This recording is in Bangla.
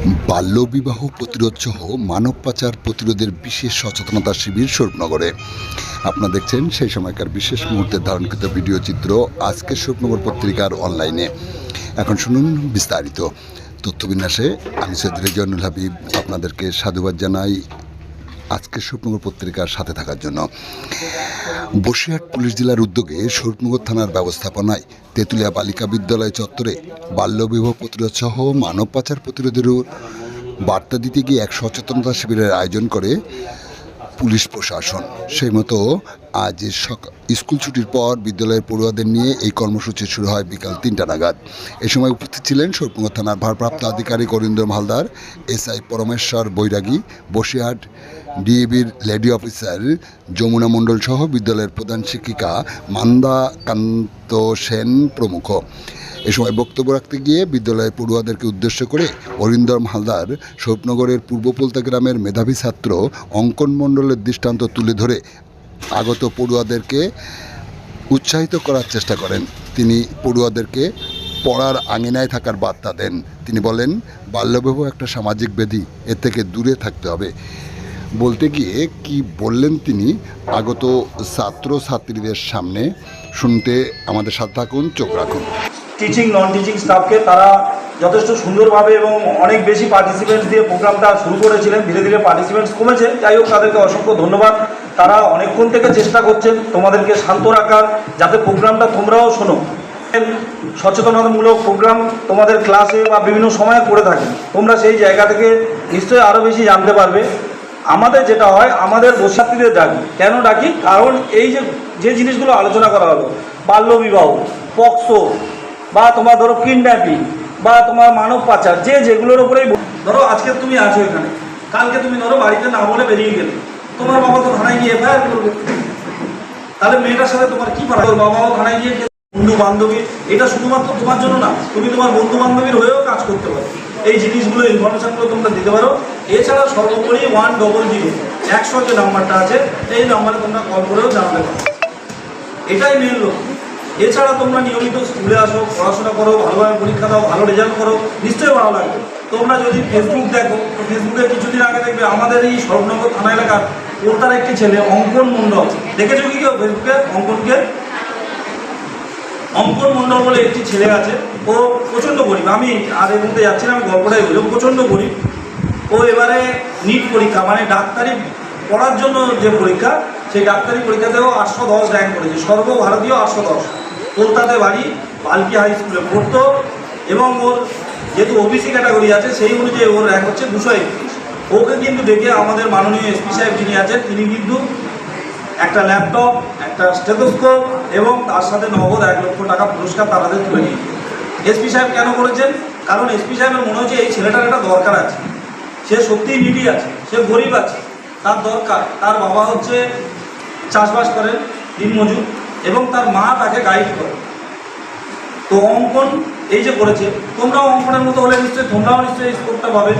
বাল্যবিবাহ প্রতিরোধ সহ মানব পাচার প্রতিরোধের বিশেষ সচেতনতা শিবির স্বরূপনগরে। আপনারা দেখছেন সেই সময়কার বিশেষ মুহূর্তের ধারণকৃত ভিডিও চিত্র আজকের স্বরূপনগর পত্রিকার অনলাইনে। এখন শুনুন বিস্তারিত তথ্যবিন্যাসে। আমি সৈয়দ রেজওয়ানুল হাবিব আপনাদেরকে সাধুবাদ জানাই আজকের স্বরূপনগর পত্রিকার সাথে থাকার জন্য। বসিরহাট পুলিশ জেলার উদ্যোগে স্বরূপনগর থানার ব্যবস্থাপনায় তেঁতুলিয়া বালিকা বিদ্যালয় চত্বরে বাল্যবিবাহ প্রতিরোধ সহ মানব পাচার প্রতিরোধের বার্তা দিতে গিয়ে এক সচেতনতা শিবিরের আয়োজন করে পুলিশ প্রশাসন। সেই মতো আজ স্কুল ছুটির পর বিদ্যালয়ের পড়ুয়াদের নিয়ে এই কর্মসূচি শুরু হয় বিকাল 3টা নাগাদ। এ সময় উপস্থিত ছিলেন স্বরূপনগর থানার ভারপ্রাপ্ত আধিকারিক অরিন্দম হালদার, এসআই পরমেশ্বর বৈরাগী, বসিরহাট ডিএবির লেডি অফিসার যমুনা মণ্ডল সহ বিদ্যালয়ের প্রধান শিক্ষিকা মান্দা কান্ত সেন প্রমুখ। এ সময় বক্তব্য রাখতে গিয়ে বিদ্যালয়ের পড়ুয়াদেরকে উদ্দেশ্য করে অরিন্দম হালদার স্বরূপনগরের পূর্বপোলতা গ্রামের মেধাবী ছাত্র অঙ্কন মণ্ডলের দৃষ্টান্ত তুলে ধরে আগত পড়ুয়াদেরকে উৎসাহিত করার চেষ্টা করেন। তিনি পড়ুয়াদেরকে পড়ার আঙিনায় থাকার বার্তা দেন। তিনি বলেন, বাল্যবিবাহ একটা সামাজিক ব্যাধি, এর থেকে দূরে থাকতে হবে। বলতে গিয়ে কি বললেন তিনি আগত ছাত্রছাত্রীদের সামনে শুনতে আমাদের সাথে থাকুন, চোখ রাখুন। টিচিং নন টিচিং স্টাফকে তারা যথেষ্ট সুন্দরভাবে এবং অনেক বেশি পার্টিসিপেন্টস দিয়ে প্রোগ্রামটা শুরু করেছিলেন। ধীরে ধীরে পার্টিসিপেন্টস কমেছে, যাই হোক তাদেরকে অসংখ্য ধন্যবাদ। তারা অনেকক্ষণ থেকে চেষ্টা করছেন তোমাদেরকে শান্ত রাখার, যাতে প্রোগ্রামটা তোমরাও শোনো। সচেতনতামূলক প্রোগ্রাম তোমাদের ক্লাসে বা বিভিন্ন সময়ে করে থাকেন, তোমরা সেই জায়গা থেকে নিশ্চয়ই আরও বেশি জানতে পারবে। আমাদের যেটা হয়, আমাদের বসিরহাটীদের ডাকি। কেন ডাকি? কারণ এই যে জিনিসগুলো আলোচনা করা হলো, বাল্যবিবাহ, পক্সো বা তোমার ধরো কিডন্যাপিং বা তোমার মানব পাচার, যেগুলোর উপরেই ধরো আজকে তুমি আছো এখানে, কালকে তুমি ধরো বাড়িতে না বলে বেরিয়ে গেলে, তোমার বাবা তো থানায় গিয়ে এফআইআর করবে। তাহলে মেয়েটার সাথে তোমার কি পারে? তোর বাবাও থানায় গিয়ে, বন্ধু বান্ধবী, এটা শুধুমাত্র তোমার জন্য না, তুমি তোমার বন্ধু বান্ধবীর হয়েও কাজ করতে পারো। এই জিনিসগুলো, ইনফরমেশনগুলো তোমরা দিতে পারো। এছাড়া সর্বোপরি 100 100 যে নাম্বারটা আছে, এই নাম্বারে তোমরা কল করেও জানাতে পারো। এটাই মেন লক্ষ্য। এছাড়া তোমরা নিয়মিত স্কুলে আসো, পড়াশোনা করো, ভালোভাবে পরীক্ষা দাও, ভালো রেজাল্ট করো, নিশ্চয়ই ভালো লাগবে। তোমরা যদি ফেসবুক দেখো, তো ফেসবুকে কিছুদিন আগে দেখবে আমাদের এই স্বরূপনগর থানা এলাকার কলতার একটি ছেলে অঙ্কন মণ্ডল, দেখেছো কি কেউ ফেসবুকে? অঙ্কন মণ্ডল বলে একটি ছেলে আছে, ও প্রচণ্ড গরিব। আমি আর এর মধ্যে যাচ্ছি না, আমি গল্পটাই বলি। প্রচণ্ড গরিব। ও এবারে নিট পরীক্ষা, মানে ডাক্তারি পড়ার জন্য যে পরীক্ষা, সেই ডাক্তারি পরীক্ষাতেও 810 র্যাঙ্ক করেছে, সর্বভারতীয় 810। কলকাতাতে বাড়ি, বাল্কি হাই স্কুলে পড়তো, এবং ওর যেহেতু ওবিসি ক্যাটাগরি আছে, সেই অনুযায়ী ওর র্যাঙ্ক হচ্ছে 231। ওকে কিন্তু দেখে আমাদের মাননীয় এসপি সাহেব যিনি আছেন, তিনি কিন্তু একটা ল্যাপটপ, একটা স্টেথোস্কোপ এবং তার সাথে নগদ 1 লক্ষ টাকা পুরস্কার তার হাতে তুলে নিয়ে। এসপি সাহেব কেন করেছেন? কারণ এসপি সাহেবের মনে হচ্ছে এই ছেলেটার একটা দরকার আছে, সে সত্যিই নিডি আছে, সে গরিব আছে, তার দরকার। তার বাবা হচ্ছে চাষবাস করেন, দিনমজুর, এবং তার মা তাকে গাইড করে। তো অঙ্কন এই যে করেছে, তোমরাও অঙ্কনের মতো হলে নিশ্চয়ই তোমরাও নিশ্চয়ই স্কোপটা পাবে।